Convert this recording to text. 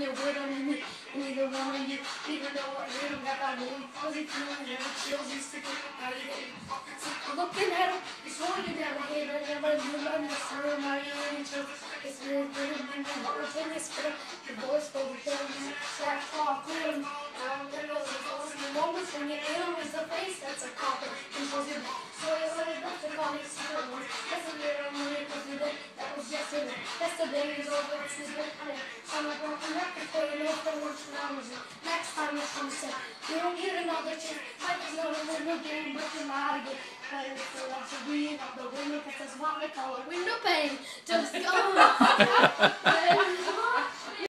when you're with them, and neither one of you even know what hit them. Got that warm, fuzzy feeling, and the chills you stick in your body. Looking at them, you swore you never hit her, never knew on the sun, now you're in chills. It's really good, and the whole thing is good. The boys go to them, slack talk, clear them. The moments when you're ill is the face that's a copper. And shows you back. So it's like that's the comic secret ones. That's a little money because you did. That was yesterday. Yesterday is over. It's this big day. I'm a broken record for you know for lunch now. Next time it's sunset. You don't get another chance. Life is not a window game, but you're not again. But it's the last of being on the window because that's what we call a window pane. Just go.